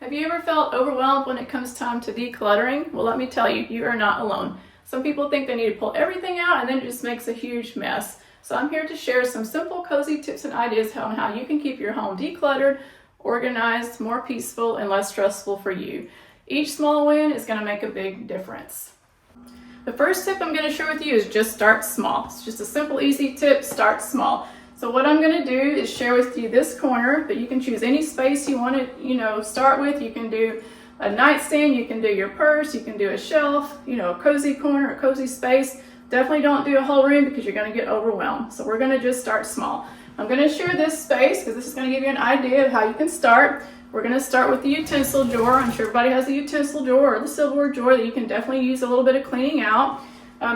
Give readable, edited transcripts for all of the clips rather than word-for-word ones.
Have you ever felt overwhelmed when it comes time to decluttering? Well, let me tell you, you are not alone. Some people think they need to pull everything out and then it just makes a huge mess. So I'm here to share some simple, cozy tips and ideas on how you can keep your home decluttered, organized, more peaceful, and less stressful for you. Each small win is going to make a big difference. The first tip I'm going to share with you is just start small. It's just a simple, easy tip, start small. So what I'm going to do is share with you this corner, but you can choose any space you want to, start with. You can do a nightstand, you can do your purse, you can do a shelf, a cozy corner, a cozy space. Definitely don't do a whole room because you're going to get overwhelmed. So we're going to just start small. I'm going to share this space because this is going to give you an idea of how you can start. We're going to start with the utensil drawer. I'm sure everybody has a utensil drawer or the silverware drawer that you can definitely use a little bit of cleaning out.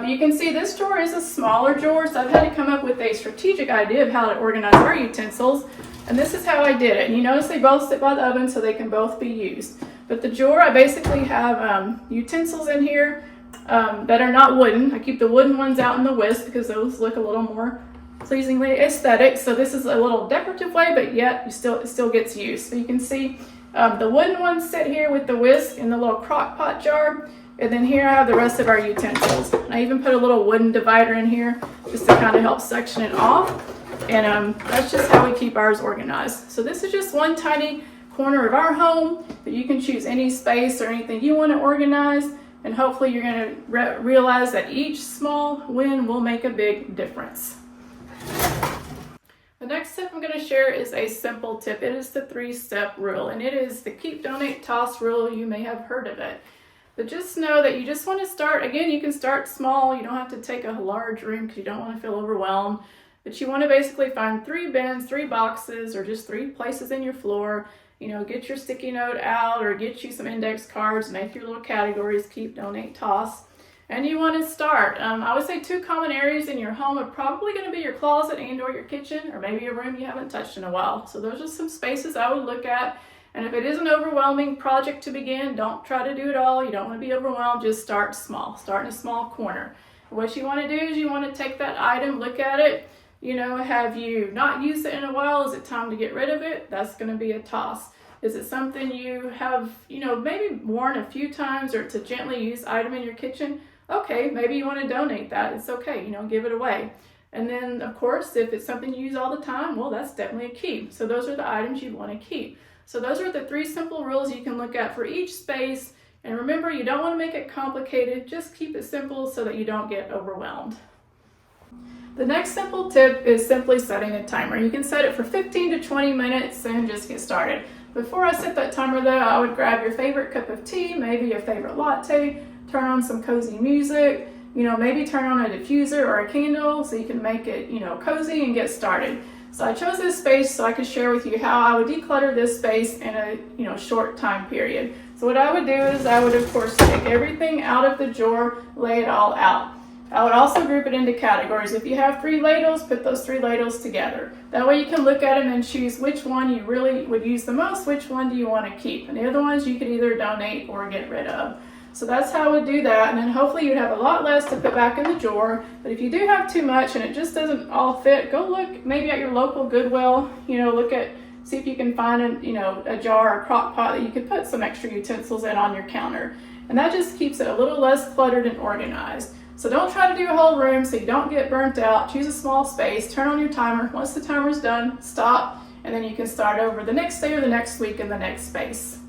You can see this drawer is a smaller drawer, so I've had to come up with a strategic idea of how to organize our utensils. And this is how I did it. And you notice they both sit by the oven so they can both be used. But the drawer, I basically have utensils in here that are not wooden. I keep the wooden ones out in the whisk because those look a little more pleasingly aesthetic. So this is a little decorative way, but yet it still gets used. So you can see the wooden ones sit here with the whisk in the little crock pot jar. And then here I have the rest of our utensils. I even put a little wooden divider in here just to kind of help section it off. And that's just how we keep ours organized. So this is just one tiny corner of our home, but you can choose any space or anything you want to organize. And hopefully you're going to realize that each small win will make a big difference. The next tip I'm going to share is a simple tip. It is the 3-step rule, and it is the keep, donate, toss rule. You may have heard of it. But just know that you just want to start, again, you can start small. You don't have to take a large room because you don't want to feel overwhelmed. But you want to basically find 3 bins, 3 boxes, or just 3 places in your floor. Get your sticky note out or get you some index cards, make your little categories, keep, donate, toss. And you want to start. I would say 2 common areas in your home are probably going to be your closet and or your kitchen, or maybe a room you haven't touched in a while. So those are some spaces I would look at. And if it is an overwhelming project to begin, don't try to do it all. You don't want to be overwhelmed. Just start small. Start in a small corner. What you want to do is you want to take that item, look at it. Have you not used it in a while? Is it time to get rid of it? That's going to be a toss. Is it something you have, maybe worn a few times, or it's a gently used item in your kitchen? Okay, maybe you want to donate that. It's okay, give it away. And then, of course, if it's something you use all the time, well, that's definitely a keep. So those are the items you want to keep. So those are the 3 simple rules you can look at for each space. And remember, you don't want to make it complicated. Just keep it simple so that you don't get overwhelmed. The next simple tip is simply setting a timer. You can set it for 15 to 20 minutes and just get started. Before I set that timer though, I would grab your favorite cup of tea, maybe your favorite latte, turn on some cozy music, maybe turn on a diffuser or a candle so you can make it, cozy and get started. So I chose this space so I could share with you how I would declutter this space in a short time period. So what I would do is I would of course take everything out of the drawer, lay it all out. I would also group it into categories. If you have 3 ladles, put those 3 ladles together. That way you can look at them and choose which one you really would use the most, which one do you want to keep. And the other ones you could either donate or get rid of. So that's how I would do that, and then hopefully you'd have a lot less to put back in the drawer. But if you do have too much and it just doesn't all fit, go look maybe at your local Goodwill, see if you can find a jar or crock pot that you could put some extra utensils in on your counter. And that just keeps it a little less cluttered and organized. So don't try to do a whole room so you don't get burnt out. Choose a small space, turn on your timer. Once the timer's done, stop, and then you can start over the next day or the next week in the next space.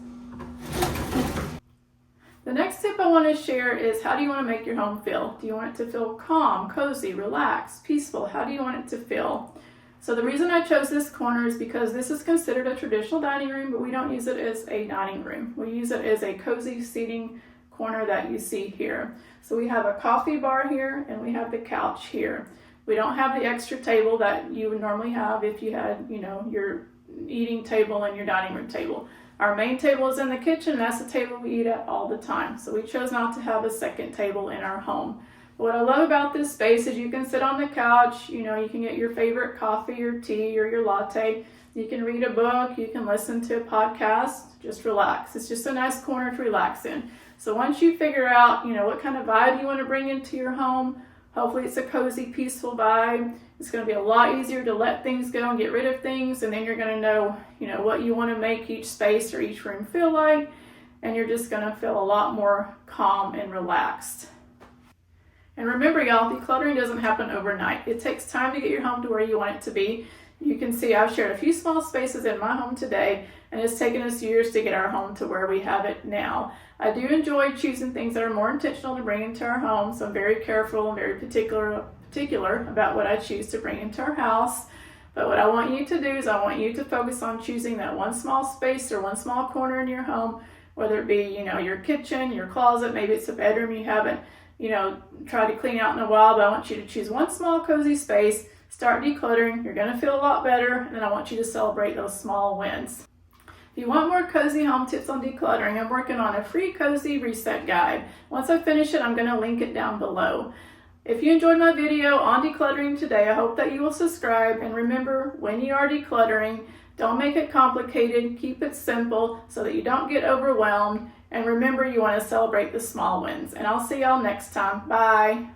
The next tip I want to share is, how do you want to make your home feel? Do you want it to feel calm, cozy, relaxed, peaceful? How do you want it to feel? So the reason I chose this corner is because this is considered a traditional dining room, but we don't use it as a dining room. We use it as a cozy seating corner that you see here. So we have a coffee bar here and we have the couch here. We don't have the extra table that you would normally have if you had, your eating table and your dining room table. Our main table is in the kitchen, and that's the table we eat at all the time. So we chose not to have a second table in our home. But what I love about this space is you can sit on the couch, you can get your favorite coffee or tea or your latte. You can read a book, you can listen to a podcast, just relax. It's just a nice corner to relax in. So once you figure out, what kind of vibe you want to bring into your home, Hopefully it's a cozy, peaceful vibe. It's going to be a lot easier to let things go and get rid of things, and then you're going to know, what you want to make each space or each room feel like, and you're just going to feel a lot more calm and relaxed. And remember, y'all, decluttering doesn't happen overnight. It takes time to get your home to where you want it to be. You can see I've shared a few small spaces in my home today, and it's taken us years to get our home to where we have it now. I do enjoy choosing things that are more intentional to bring into our home, so I'm very careful and very particular about what I choose to bring into our house. But what I want you to do is I want you to focus on choosing that one small space or one small corner in your home, whether it be, your kitchen, your closet, maybe it's a bedroom you haven't, tried to clean out in a while, but I want you to choose one small cozy space, start decluttering. You're going to feel a lot better, and then I want you to celebrate those small wins. If you want more cozy home tips on decluttering, I'm working on a free cozy reset guide. Once I finish it, I'm going to link it down below. If you enjoyed my video on decluttering today, I hope that you will subscribe, and remember, when you are decluttering, don't make it complicated, keep it simple so that you don't get overwhelmed, and remember, you want to celebrate the small wins. And I'll see y'all next time. Bye.